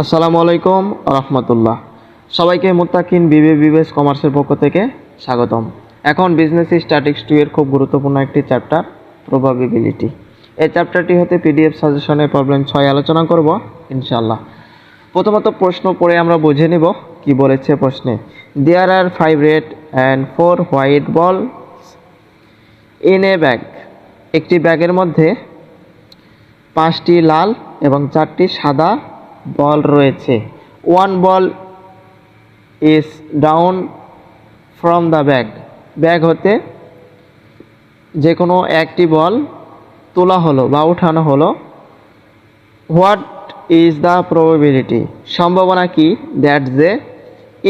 আসসালামু আলাইকুম রহমতুল্লাহ। সবাইকে মুত্তাকিন বিবিএস কমার্সের পক্ষ থেকে স্বাগতম। এখন বিজনেস স্ট্যাটিস্টিক্স 2 এর খুব গুরুত্বপূর্ণ একটি চ্যাপ্টার প্রবাবিলিটি। এই চ্যাপ্টারটি হতে পিডিএফ সাজেশনের প্রবলেম 6 আলোচনা করব ইনশাআল্লাহ। প্রথমত প্রশ্ন পড়ে আমরা বুঝে নেব কি বলেছে প্রশ্নে। দেয়ার আর 5 red and 4 white ball in a bag. একটি ব্যাগের মধ্যে 5টি লাল এবং 4টি সাদা বল রয়েছে। One ball is down from the bag. Bag হতে যে কোনো একটি বল তোলা হলো বা উঠানো হলো। What is the probability? সম্ভাবনা কি? দ্যাট যে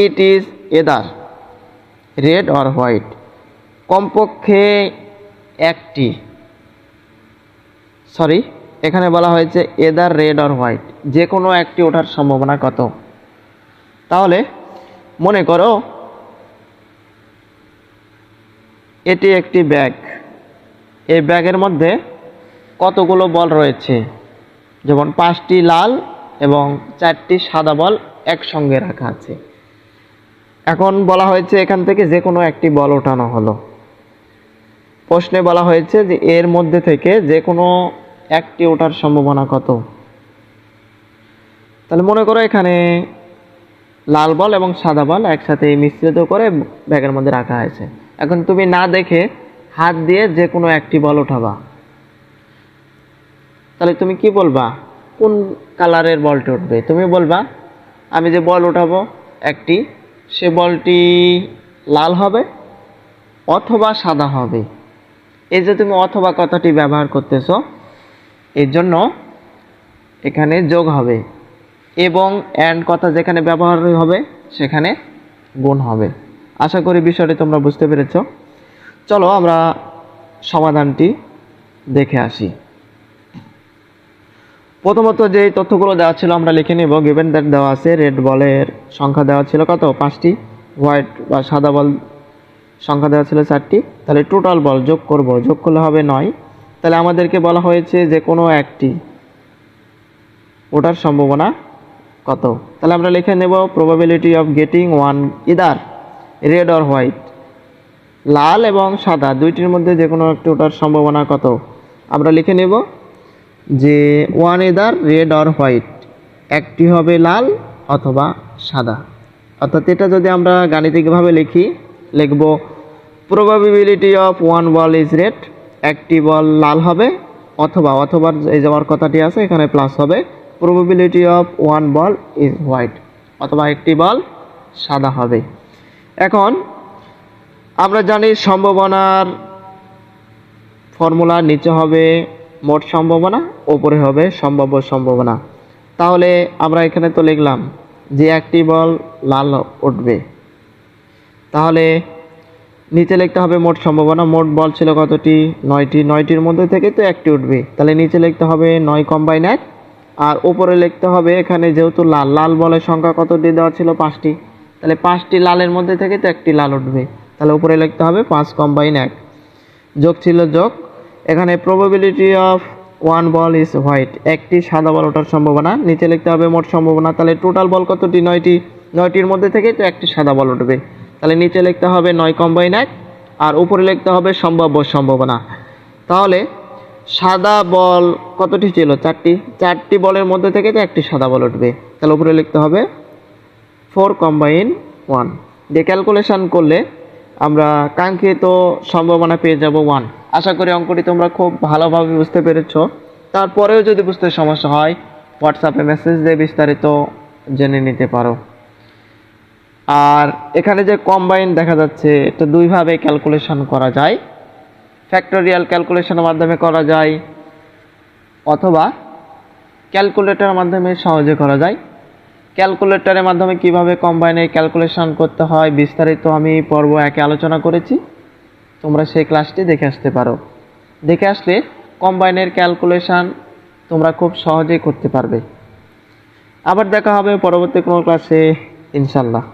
it is either red or white. কমপক্ষে একটি, এখানে বলা হয়েছে এদার রেড অর হোয়াইট, যে কোনো একটি ওঠার সম্ভাবনা কত? তাহলে মনে করো এটি একটি ব্যাগ। এই ব্যাগের মধ্যে কতগুলো বল রয়েছে? যেমন 5টি লাল এবং 4টি সাদা বল একসঙ্গে রাখা আছে। এখন বলা হয়েছে এখান থেকে যে কোনো একটি বল ওঠানো হলো। প্রশ্নে বলা হয়েছে যে এর মধ্যে থেকে যে কোনো একটি ওঠার সম্ভাবনা কত? তাহলে মনে করো এখানে লাল বল এবং সাদা বল একসাথে মিশ্রিত করে ব্যাগের মধ্যে রাখা হয়েছে। এখন তুমি না দেখে হাত দিয়ে যে কোনো একটি বল উঠাবা। তাহলে তুমি কি বলবা কোন কালারের বলটি উঠবে? তুমি বলবা আমি যে বল উঠাবো একটি, সে বলটি লাল হবে অথবা সাদা হবে। এই যে তুমি অথবা কথাটি ব্যবহার করতেছো, এর জন্য এখানে যোগ হবে এবং অ্যান্ড কথা যেখানে ব্যবহার হবে সেখানে গুণ হবে। আশা করি বিষয়টি তোমরা বুঝতে পেরেছ। চলো আমরা সমাধানটি দেখে আসি। প্রথমত যে তথ্যগুলো দেওয়া ছিল আমরা লিখে নেব। গিভেন দ্যাট দেওয়া আছে রেড বলের সংখ্যা দেওয়া ছিল কত? 5টি। হোয়াইট বা সাদা বল সংখ্যা দেওয়া ছিল 4টি। তাহলে টোটাল বল যোগ করব, যোগ করলে হবে 9। তাহলে আমাদেরকে বলা হয়েছে যে কোনো একটি ওটার সম্ভাবনা কত? তাহলে আমরা লিখে নেব probability of getting one either red or white. লাল এবং সাদা দুইটির মধ্যে যে কোনো একটি ওটার সম্ভাবনা কত? আমরা লিখে নেব যে one either red or white, একটি হবে লাল অথবা সাদা। অর্থাৎ এটা যদি আমরা গাণিতিকভাবে লিখব probability of one ball is red, একটি বল লাল হবে অথবা এই যাওয়ার কথাটি আছে এখানে প্লাস হবে probability of one ball is white, অথবা একটি বল সাদা হবে। এখন আমরা জানি সম্ভাবনার ফর্মুলা নিচে হবে মোট সম্ভাবনা, উপরে হবে সম্ভাব্য সম্ভাবনা। তাহলে আমরা এখানে তো লিখলাম যে একটি বল লাল উঠবে, তাহলে নিচে লিখতে হবে মোট সম্ভাবনা। মোট বল ছিল কতটি? 9টি। 9টির মধ্যে থেকে তো একটি উঠবে, তাহলে নিচে লিখতে হবে 9 কম্বাইন 1, আর উপরে লিখতে হবে এখানে যেহেতু লাল বলের সংখ্যা কতটি দেওয়া ছিল? 5টি। তাহলে 5টি লালের মধ্যে থেকে তো একটি লাল উঠবে, তাহলে উপরে লিখতে হবে 5 কম্বাইন 1। যোগ ছিল যোগ। এখানে probability of one ball is white, একটি সাদা বল ওঠার সম্ভাবনা। নিচে লিখতে হবে মোট সম্ভাবনা। তাহলে টোটাল বল কতটি? 9টি। 9টির মধ্যে থেকে তো একটি সাদা বল উঠবে, তাহলে নিচে লিখতে হবে 9 কম্বাইন 1, আর উপরে লিখতে হবে সম্ভাব্য সম্ভাবনা। তাহলে সাদা বল কতটি ছিল? 4টি। 4টি বলের মধ্যে থেকে তো একটি সাদা বল উঠবে, তাহলে উপরে লিখতে হবে 4 কম্বাইন 1। দিয়ে ক্যালকুলেশন করলে আমরা কাঙ্ক্ষিত সম্ভাবনা পেয়ে যাব 1। আশা করি অঙ্কটি তোমরা খুব ভালোভাবে বুঝতে পেরেছ। তারপরেও যদি বুঝতে সমস্যা হয় হোয়াটসঅ্যাপে মেসেজ দিয়ে বিস্তারিত জেনে নিতে পারো। আর এখানে যে কম্বাইন দেখা যাচ্ছে এটা দুইভাবে ক্যালকুলেশন করা যায়। ফ্যাক্টোরিয়াল ক্যালকুলেশনের মাধ্যমে করা যায় অথবা ক্যালকুলেটরের মাধ্যমে সহজে করা যায়। ক্যালকুলেটরের মাধ্যমে কিভাবে কম্বাইনের ক্যালকুলেশন করতে হয় বিস্তারিত আমি পর্ব 1-এ আলোচনা করেছি, তোমরা সেই ক্লাসটি দেখে আসতে পারো। দেখে আসলে কম্বাইনের ক্যালকুলেশন তোমরা খুব সহজেই করতে পারবে। আবার দেখা হবে পরবর্তী কোনো ক্লাসে ইনশাল্লাহ।